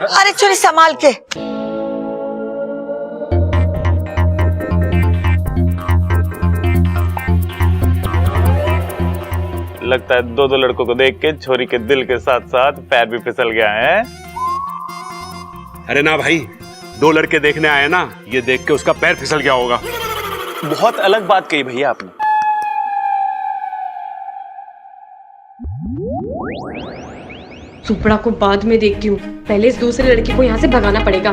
अरे छोरी संभाल के। लगता है दो दो लड़कों को देख के छोरी के दिल के साथ साथ पैर भी फिसल गया है। अरे ना भाई, दो लड़के देखने आए ना, ये देख के उसका पैर फिसल गया होगा। बहुत अलग बात कही भैया आपने। सुपड़ा को बाद में देखती हूँ, पहले इस दूसरे लड़की को यहाँ से भगाना पड़ेगा।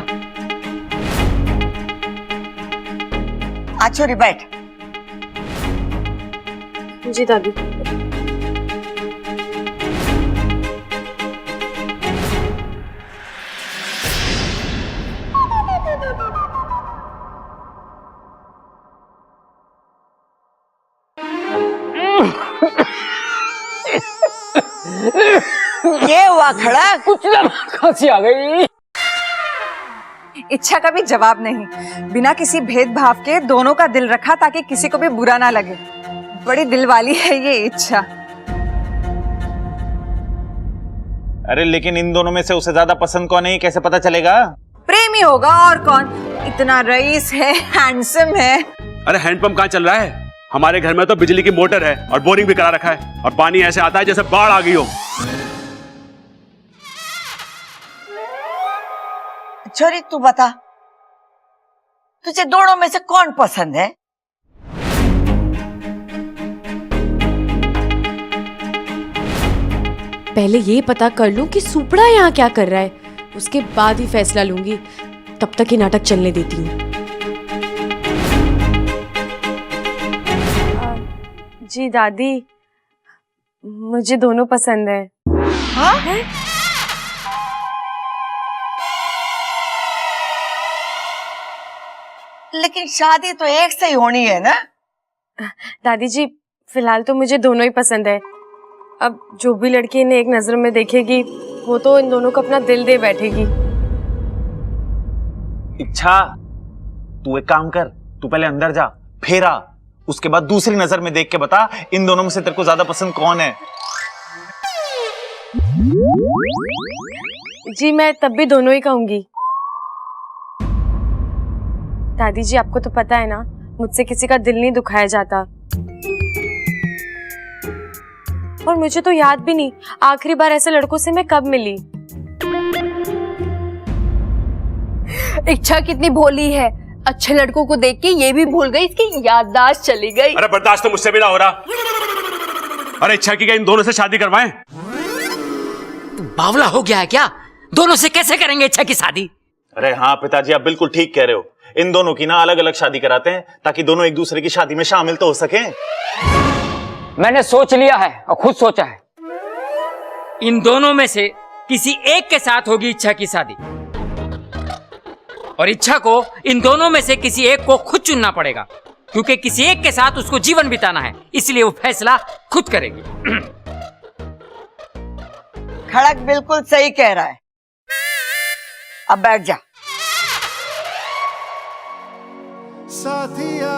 आ छोरी बैठ। जी दादी। ये हुआ खड़ा, कुछ ना, खांसी आ गई। इच्छा का भी जवाब नहीं, बिना किसी भेदभाव के दोनों का दिल रखा ताकि किसी को भी बुरा ना लगे। बड़ी दिल वाली है ये इच्छा। अरे लेकिन इन दोनों में से उसे ज्यादा पसंद कौन है, कैसे पता चलेगा? प्रेमी होगा और कौन, इतना रईस है, हैंडसम है। अरे हैंडपंप कहाँ चल रहा है? हमारे घर में तो बिजली की मोटर है और बोरिंग भी करा रखा है, और पानी ऐसे आता है जैसे बाढ़ आ गई हो। छोरी तू बता, तुझे दोनों में से कौन पसंद है? पहले ये पता कर लूं कि सुपड़ा यहाँ क्या कर रहा है, उसके बाद ही फैसला लूंगी। तब तक ये नाटक चलने देती हूँ। जी दादी, मुझे दोनों पसंद है। हाँ? लेकिन शादी तो एक से ही होनी है ना? दादी जी, फिलहाल तो मुझे दोनों ही पसंद है। अब जो भी लड़की इन्हें एक नजर में देखेगी, वो तो इन दोनों को अपना दिल दे बैठेगी। इच्छा, तू एक काम कर, तू पहले अंदर जा, फिर आ, उसके बाद दूसरी नजर में देख के बता इन दोनों में से तेरे को ज्यादा पसंद कौन है। जी मैं तब भी दोनों ही कहूंगी। दादी जी, आपको तो पता है ना, मुझसे किसी का दिल नहीं दुखाया जाता। और मुझे तो याद भी नहीं आखिरी बार ऐसे लड़कों से मैं कब मिली। इच्छा कितनी भोली है, अच्छे लड़कों को देख के ये भी भूल गई, इसकी याददाश्त चली गई। अरे बर्दाश्त तो मुझसे भी ना हो रहा। अरे इच्छा की क्या इन दोनों से शादी करवाएं? तू बावला हो गया है क्या? दोनों से कैसे करेंगे इच्छा की शादी? अरे हाँ पिताजी, आप बिल्कुल ठीक कह रहे हो। इन दोनों की ना अलग अलग शादी कराते हैं ताकि दोनों एक दूसरे की शादी में शामिल तो हो सके। मैंने सोच लिया है और खुद सोचा है, इन दोनों में से किसी एक के साथ होगी इच्छा की शादी, और इच्छा को इन दोनों में से किसी एक को खुद चुनना पड़ेगा, क्योंकि किसी एक के साथ उसको जीवन बिताना है, इसलिए वो फैसला खुद करेगी। खड़क बिल्कुल सही कह रहा है। अब बैठ जा। साथिया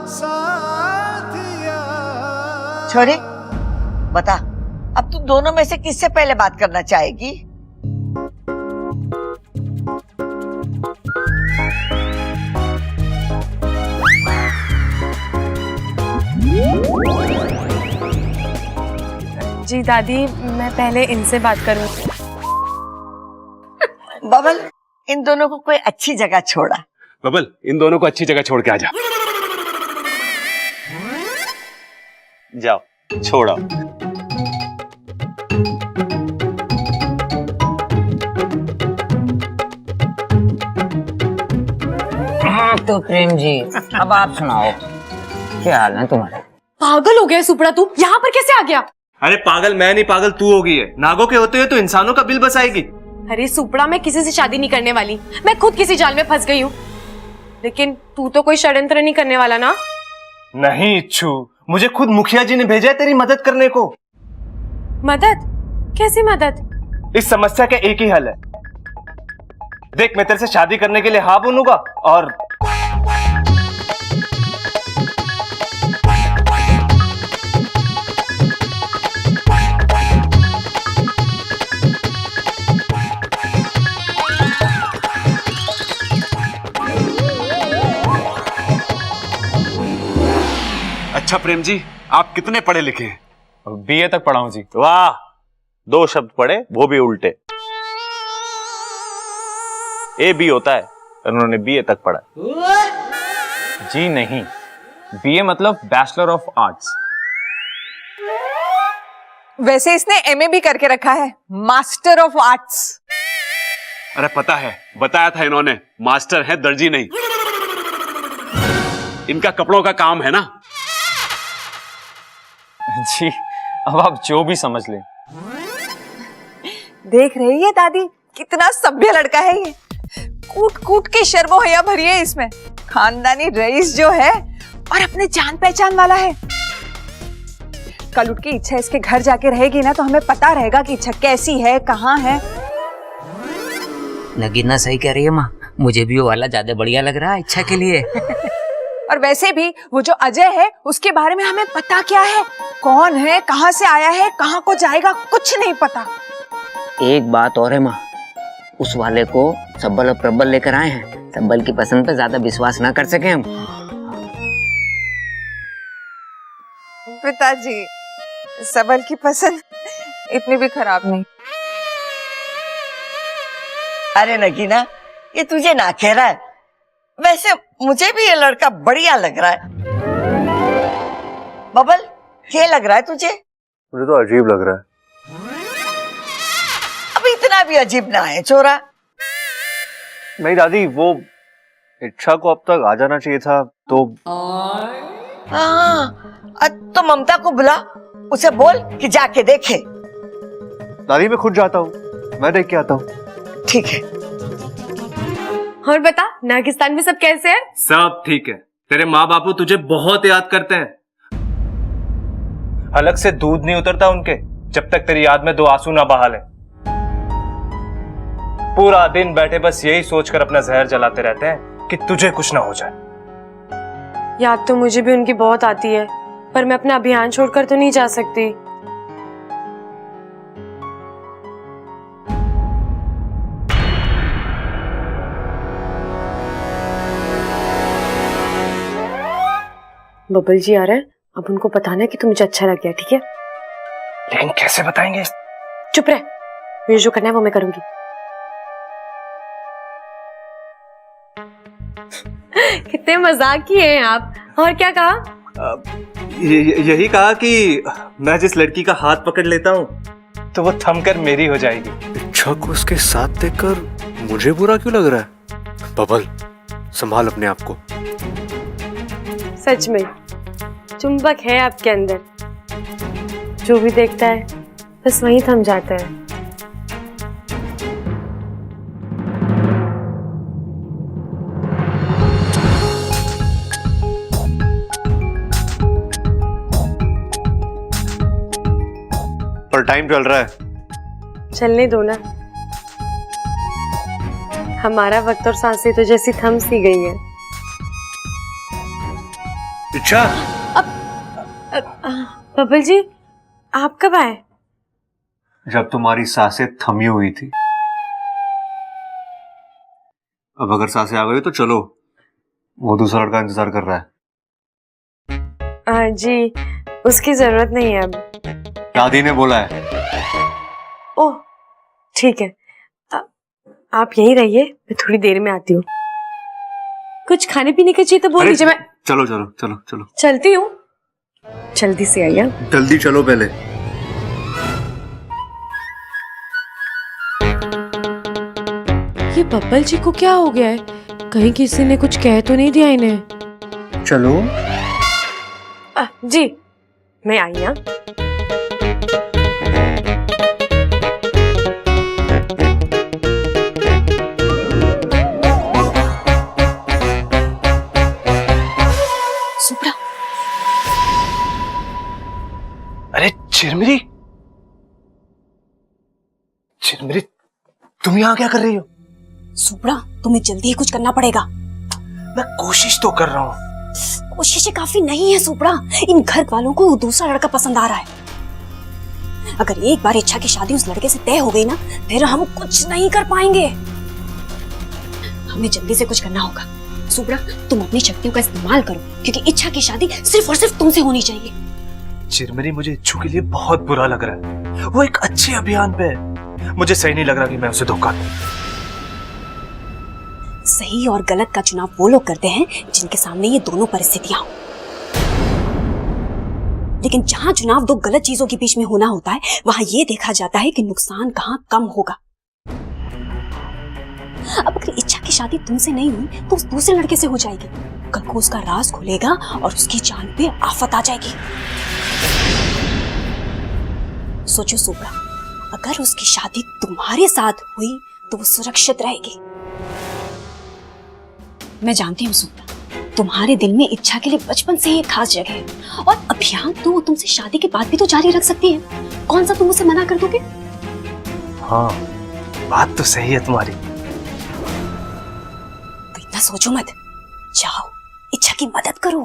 साथिया। छोरी बता, अब तू दोनों में से किससे पहले बात करना चाहेगी? जी दादी, मैं पहले इनसे बात करूं। बबल, इन दोनों को कोई अच्छी जगह छोड़ा। बबल, इन दोनों को अच्छी जगह छोड़ के आ जा। जाओ, छोड़ो। हाँ तो प्रेम जी, अब आप सुनाओ, क्या हाल है तुम्हारे? पागल हो गया सुपड़ा, तू यहाँ पर कैसे आ गया? अरे पागल मैं नहीं, पागल तू हो गई है। नागों के होते हुए तो इंसानों का बिल बसाएगी। अरे सुपड़ा, मैं किसी से शादी नहीं करने वाली, मैं खुद किसी जाल में फंस गई हूँ। लेकिन तू तो कोई षड्यंत्र नहीं करने वाला ना? नहीं इच्छू, मुझे खुद मुखिया जी ने भेजा है तेरी मदद करने को। मदद? कैसी मदद? इस समस्या का एक ही हल है। देख, मैं तेरे से शादी करने के लिए हाँ बोलूंगा और अच्छा प्रेम जी, आप कितने पढ़े लिखे हैं? बीए तक पढ़ा हूं जी। वाह, 2 शब्द पढ़े, वो भी उल्टे। ए बी होता है, उन्होंने बीए तक पढ़ा। जी नहीं, बीए मतलब बैचलर ऑफ आर्ट्स। वैसे इसने एमए भी करके रखा है, मास्टर ऑफ आर्ट्स। अरे पता है, बताया था इन्होंने, मास्टर है, दर्जी नहीं। इनका कपड़ों का काम है ना। जी अब आप जो भी समझ लें। देख रही है दादी, कितना सभ्य लड़का है ये। कूट कूट के शर्मो हया भरी है इसमें। खानदानी रईस जो है और अपने जान पहचान वाला है। कल उठ की इच्छा इसके घर जाके रहेगी ना, तो हमें पता रहेगा कि इच्छा कैसी है, कहाँ है। नगीना सही कह रही है माँ, मुझे भी वो वाला ज्यादा बढ़िया लग रहा है इच्छा के लिए। और वैसे भी वो जो अजय है, उसके बारे में हमें पता क्या है, कौन है, कहाँ से आया है, कहाँ को जाएगा, कुछ नहीं पता। एक बात और है माँ, उस वाले को सब्बल और प्रबल लेकर आए हैं। सब्बल की पसंद पे ज्यादा विश्वास ना कर सके हम। पिताजी, सबल की पसंद इतनी भी खराब नहीं। अरे नगीना, ये तुझे ना कह रहा है, वैसे मुझे भी ये लड़का बढ़िया लग रहा है। बबल, क्या लग रहा है तुझे? मुझे तो अजीब लग रहा है। अब इतना भी अजीब ना है छोरा। नहीं दादी, वो इच्छा को अब तक आ जाना चाहिए था तो। हाँ, तो ममता को बुला, उसे बोल कि जाके देखे। दादी मैं खुद जाता हूँ, मैं देख के आता हूँ। ठीक है। और बता, नागिस्तान में सब कैसे हैं? सब ठीक है। तेरे माँ बापू तुझे बहुत याद करते हैं। हलक से दूध नहीं उतरता उनके जब तक तेरी याद में 2 आंसू ना बहा ले। पूरा दिन बैठे बस यही सोचकर अपना जहर जलाते रहते हैं कि तुझे कुछ ना हो जाए। याद तो मुझे भी उनकी बहुत आती है, पर मैं अपना अभियान छोड़कर तो नहीं जा सकती। बबल जी आ रहे हैं, अब उनको बताना है कि तुम मुझे अच्छा लग गया, ठीक है? लेकिन कैसे बताएंगे? चुप रह, मुझे जो करना है वो मैं करूंगी। कितने मजाकी हैं आप। और क्या कहा? यही कहा कि मैं जिस लड़की का हाथ पकड़ लेता हूँ तो वो थमकर मेरी हो जाएगी। इच्छा को उसके साथ देखकर मुझे बुरा क्यों लग रहा है? बबल, संभाल अपने आप को। सच में चुंबक है आपके अंदर, जो भी देखता है बस वहीं थम जाता है। पर टाइम चल रहा है। चलने दो ना, हमारा वक्त और सांसें तो जैसी थम सी गई है। इच्छा, बबल जी, आप कब आए? जब तुम्हारी सांसें थमी हुई थी। अब अगर सांसें आ गई तो चलो, वो दूसरा लड़का इंतजार कर रहा है। जी, उसकी जरूरत नहीं है अब। दादी ने बोला है। ओह ठीक है, आप यहीं रहिए, मैं थोड़ी देर में आती हूँ। कुछ खाने पीने की चाहिए तो बोल दीजिए। मैं चलो चलो चलो चलो, चलती हूँ, जल्दी से आइए। जल्दी चलो पहले। ये बब्बल जी को क्या हो गया है? कहीं किसी ने कुछ कह तो नहीं दिया इन्हें? चलो। जी मैं आई। हाँ, सुप्रा, अरे चिरमिरी, चिरमिरी, तुम यहाँ क्या कर रही हो? सुप्रा, तुम्हें जल्दी ही कुछ करना पड़ेगा। मैं कोशिश तो कर रहा हूँ। कोशिशें काफी नहीं है सुप्रा, इन घर वालों को दूसरा लड़का पसंद आ रहा है। अगर एक बार इच्छा की शादी उस लड़के से तय हो गई ना, फिर हम कुछ नहीं कर पाएंगे। हमें जल्दी से कुछ करना होगा। सुब्रा, तुम अपनी शक्तियों का इस्तेमाल करो, क्योंकि इच्छा की शादी सिर्फ और सिर्फ तुमसे होनी चाहिए। चिरमरी, मुझे इच्छू के लिए बहुत बुरा लग रहा है। वो एक अच्छे अभियान पे है। मुझे सही नहीं लग रहा कि मैं उसे धोखा दूं। सही और गलत का चुनाव वो लोग करते हैं जिनके सामने ये दोनों परिस्थितियां हो। लेकिन जहां चुनाव दो गलत चीजों के बीच में होना होता है, वहां ये देखा जाता है कि नुकसान कहां कम होगा। अब अगर इच्छा की शादी तुमसे नहीं हुई तो उस दूसरे लड़के से हो जाएगी। कल को उसका राज खुलेगा और उसकी जान पे आफत आ जाएगी। सोचो सुब्रा, अगर उसकी शादी तुम्हारे साथ हुई तो वो सुरक्षित रहेगी। मैं जानती हूँ सुब्रा, तुम्हारे दिल में इच्छा के लिए बचपन से ही एक खास जगह है, और अभियान तो वो तुमसे शादी के बाद भी तो जारी रख सकती है। कौन सा तुम उसे मना कर दोगे? हाँ, बात तो सही है तुम्हारी। तो इतना सोचो मत, जाओ इच्छा की मदद करो।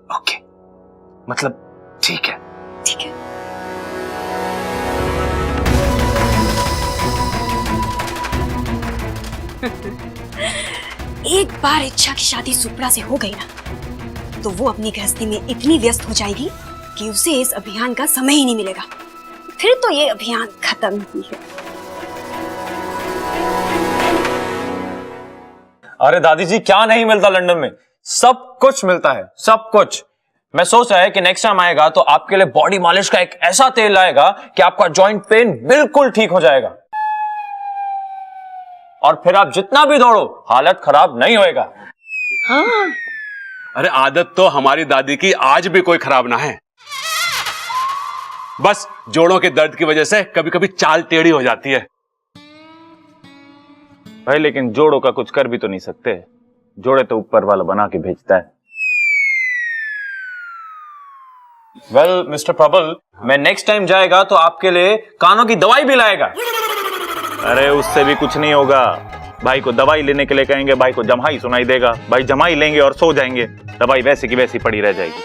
ओके, मतलब ठीक है। ठीक है। एक बार इच्छा की शादी सुप्रा से हो गई ना, तो वो अपनी गृहस्थी में इतनी व्यस्त हो जाएगी कि उसे इस अभियान का समय ही नहीं मिलेगा। फिर तो ये अभियान खत्म ही है। अरे दादी जी, क्या नहीं मिलता लंदन में? सब कुछ मिलता है, सब कुछ। मैं सोच रहा है कि नेक्स्ट टाइम आएगा तो आपके लिए बॉडी मालिश का एक ऐसा तेल लाएगा कि आपका जॉइंट पेन बिल्कुल ठीक हो जाएगा, और फिर आप जितना भी दौड़ो हालत खराब नहीं होएगा। हाँ, अरे आदत तो हमारी दादी की आज भी कोई खराब ना है। बस जोड़ों के दर्द की वजह से कभी कभी चाल टेढ़ी हो जाती है। भाई लेकिन जोड़ों का कुछ कर भी तो नहीं सकते। जोड़े तो ऊपर वाला बना के भेजता है। वेल मिस्टर प्रबल, मैं नेक्स्ट टाइम जाएगा तो आपके लिए कानों की दवाई भी लाएगा। अरे उससे भी कुछ नहीं होगा। भाई को दवाई लेने के लिए कहेंगे, भाई को जमाई सुनाई देगा, भाई जमाई लेंगे और सो जाएंगे, दवाई वैसी की वैसी पड़ी रह जाएगी।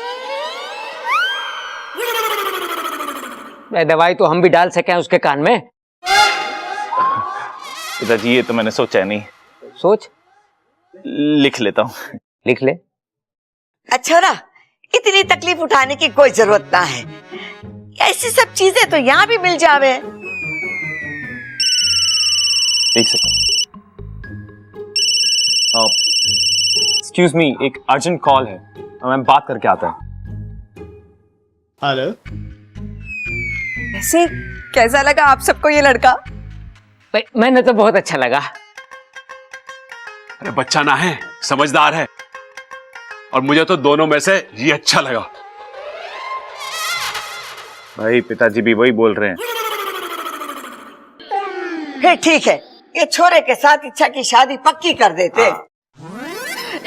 दवाई तो हम भी डाल सके उसके कान में। पिताजी ये तो मैंने सोचा नहीं। सोच, लिख लेता हूँ। लिख ले। अच्छा ना, इतनी तकलीफ उठाने की कोई जरूरत ना है। ऐसी सब चीजें तो यहाँ भी मिल जावे। एक सेकंड, एक्सक्यूज मी, एक अर्जेंट कॉल है, मैं बात करके आता हूँ। हेलो। वैसे कैसा लगा आप सबको ये लड़का? भाई मैंने तो बहुत अच्छा लगा। अरे बच्चा ना है, समझदार है, और मुझे तो दोनों में से ये अच्छा लगा। भाई पिताजी भी वही बोल रहे हैं। फिर ठीक है, ये छोरे के साथ इच्छा की शादी पक्की कर देते।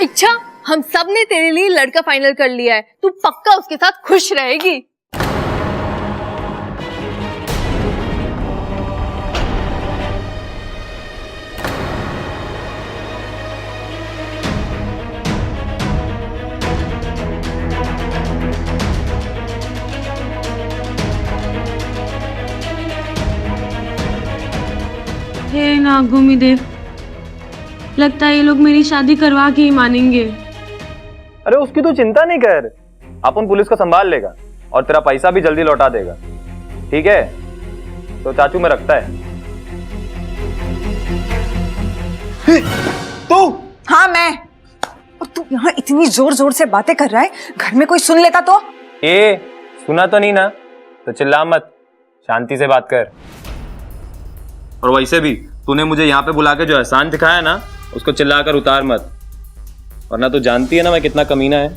इच्छा, हम सब ने तेरे लिए लड़का फाइनल कर लिया है। तू पक्का उसके साथ खुश रहेगी। हे नागभूमि देव, लगता है ये लोग मेरी शादी करवा के ही मानेंगे। अरे उसकी तो चिंता नहीं कर, अपन पुलिस को संभाल लेगा और तेरा पैसा भी जल्दी लौटा देगा, ठीक है? तो चाचू में रखता है। तू? हाँ मैं। और तू यहाँ इतनी जोर जोर से बातें कर रहा है, घर में कोई सुन लेता तो? सुना तो नहीं ना, तो चिल्ला मत, शांति से बात कर। और वैसे भी तूने मुझे यहाँ पे बुला के जो एहसान दिखाया ना, उसको चिल्लाकर उतार मत, वरना तू जानती है ना मैं कितना कमीना है।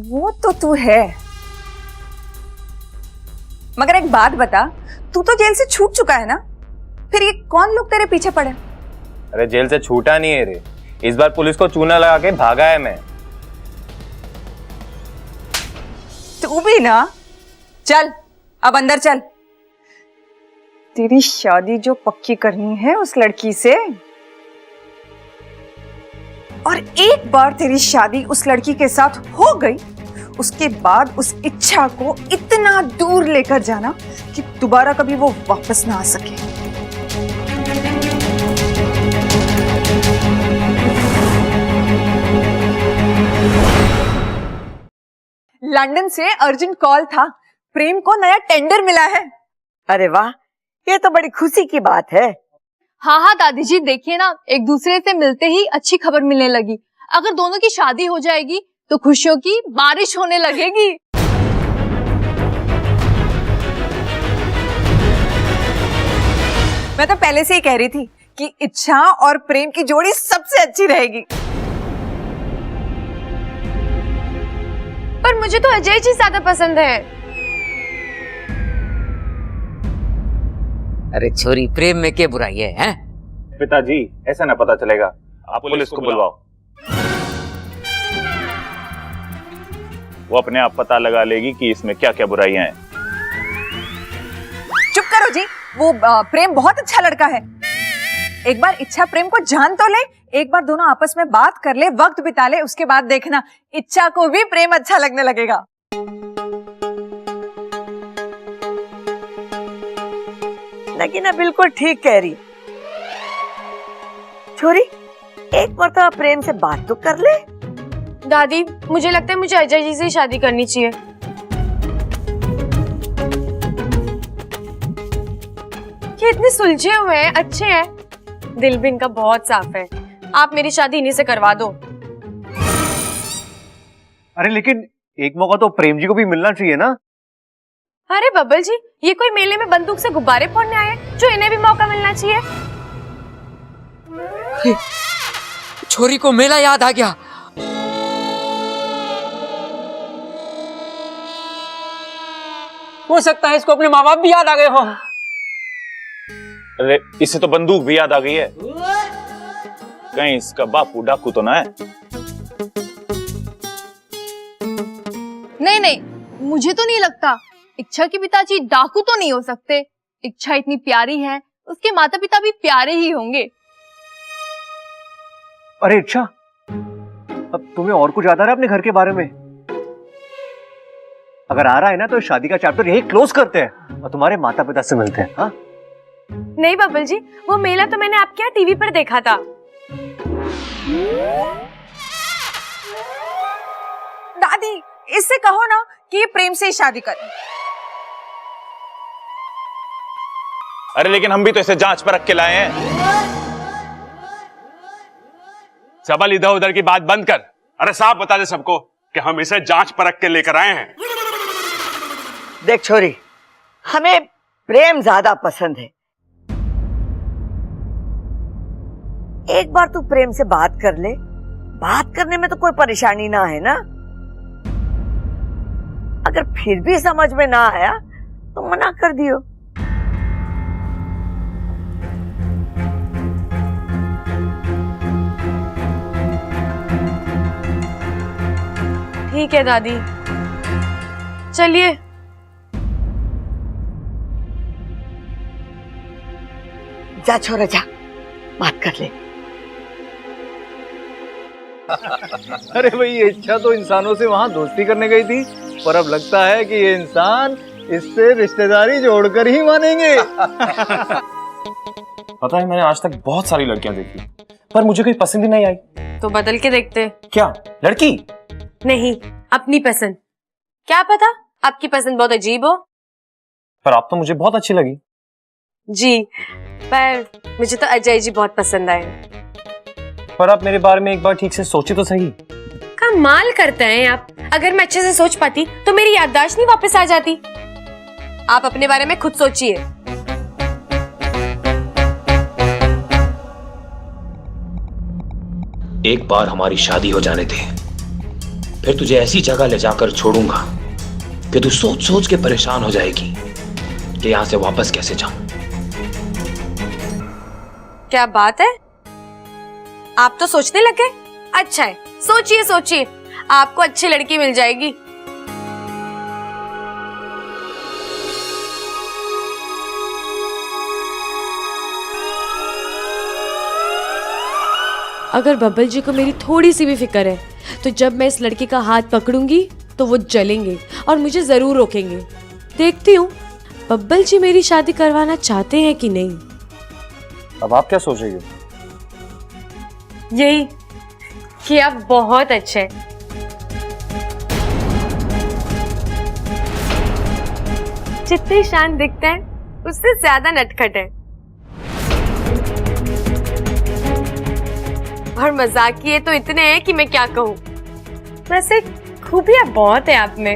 वो तो तू है, मगर एक बात बता, तू तो जेल से छूट चुका है ना, फिर ये कौन लोग तेरे पीछे पड़े? अरे जेल से छूटा नहीं है रे, इस बार पुलिस को चूना लगा के भागा है मैं। तू भी ना, चल अब अंदर चल। तेरी शादी जो पक्की करनी है उस लड़की से, और एक बार तेरी शादी उस लड़की के साथ हो गई, उसके बाद उस इच्छा को इतना दूर लेकर जाना कि दोबारा कभी वो वापस ना आ सके। लंदन से अर्जेंट कॉल था, प्रेम को नया टेंडर मिला है। अरे वाह, ये तो बड़ी खुशी की बात है। हाँ हाँ दादी जी, देखिए ना, एक दूसरे से मिलते ही अच्छी खबर मिलने लगी। अगर दोनों की शादी हो जाएगी तो खुशियों की बारिश होने लगेगी। मैं तो पहले से ही कह रही थी कि इच्छा और प्रेम की जोड़ी सबसे अच्छी रहेगी। पर मुझे तो अजय जी ज्यादा पसंद है। अरे छोरी, प्रेम में क्या बुराई है, हैं? पिताजी, ऐसा ना पता चलेगा, आप पुलिस को बुलवाओ। वो अपने आप पता लगा लेगी कि इसमें क्या क्या बुराइयां हैं। चुप करो जी, वो प्रेम बहुत अच्छा लड़का है। एक बार इच्छा प्रेम को जान तो ले, एक बार दोनों आपस में बात कर ले, वक्त बिता ले, उसके बाद देखना इच्छा को भी प्रेम अच्छा लगने लगेगा। नगीना बिल्कुल ठीक कह रही। छोरी, एक मर्तबा प्रेम से बात तो कर ले। दादी, मुझे लगता है मुझे अजय जी से शादी करनी चाहिए। ये इतने सुलझे हुए हैं, अच्छे हैं, दिल भी इनका बहुत साफ है। आप मेरी शादी इन्हीं से करवा दो। अरे लेकिन एक मौका तो प्रेम जी को भी मिलना चाहिए ना। अरे बब्बल जी, ये कोई मेले में बंदूक से गुब्बारे फोड़ने आए हैं जो इन्हें भी मौका मिलना चाहिए। छोरी को मेला याद आ गया। हो सकता है इसको अपने माँ बाप भी याद आ गए हो। अरे इसे तो बंदूक भी याद आ गई है। कहीं इसका बापू डाकू तो ना है? नहीं नहीं, मुझे तो नहीं लगता। इच्छा के पिताजी डाकू तो नहीं हो सकते। इच्छा इतनी प्यारी है, उसके माता पिता भी प्यारे ही होंगे। अरे इच्छा, अब तुम्हें और कुछ याद आ रहा है अपने घर के बारे में? अगर आ रहा है ना तो शादी का चैप्टर यही क्लोज करते हैं और तुम्हारे माता पिता से मिलते हैं। हाँ? नहीं बब्बल जी, वो मेला तो मैंने आपके यहाँ टीवी पर देखा था। दादी, इससे कहो ना कि ये प्रेम से ही शादी करे। अरे लेकिन हम भी तो इसे जांच पर रख के लाए हैं। सबल, इधर उधर की बात बंद कर। अरे साफ बता दे सबको कि हम इसे जांच परख के लेकर आए हैं। देख छोरी, हमें प्रेम ज्यादा पसंद है। एक बार तू प्रेम से बात कर ले, बात करने में तो कोई परेशानी ना है ना। अगर फिर भी समझ में ना आया तो मना कर दियो। ठीक है दादी, चलिए। जा छोरा जा, बात कर ले। अरे भाई, ये इच्छा तो इंसानों से वहां दोस्ती करने गई थी, पर अब लगता है कि ये इंसान इससे रिश्तेदारी जोड़कर ही मानेंगे। पता है, मैंने आज तक बहुत सारी लड़कियां देखी, पर मुझे कोई पसंद ही नहीं आई। तो बदल के देखते। क्या लड़की? नहीं, अपनी पसंद। क्या पता आपकी पसंद बहुत अजीब हो। पर आप तो मुझे बहुत अच्छी लगी। जी, पर मुझे तो अजय जी बहुत पसंद आए। पर आप मेरे बारे में एक बार ठीक से सोचे तो सही। कमाल करते हैं आप। अगर मैं अच्छे से सोच पाती तो मेरी याददाश्त नहीं वापस आ जाती। आप अपने बारे में खुद सोचिए। एक बार हमारी शादी हो जाने दे, फिर तुझे ऐसी जगह ले जाकर छोड़ूंगा कि तू सोच सोच के परेशान हो जाएगी कि यहां से वापस कैसे जाऊं। क्या बात है, आप तो सोचने लगे। अच्छा है, सोचिए सोचिए, आपको अच्छी लड़की मिल जाएगी। अगर बब्बल जी को मेरी थोड़ी सी भी फिक्र है तो जब मैं इस लड़के का हाथ पकड़ूंगी तो वो जलेंगे और मुझे जरूर रोकेंगे। देखती हूँ बब्बल जी मेरी शादी करवाना चाहते हैं कि नहीं। अब आप क्या सोच रही हो? यही कि आप बहुत अच्छे हैं। जितने शांत दिखते हैं उससे ज्यादा नटखट है। और मजाकिये तो इतने हैं कि मैं क्या कहूँ। वैसे खूबियां बहुत है आप में।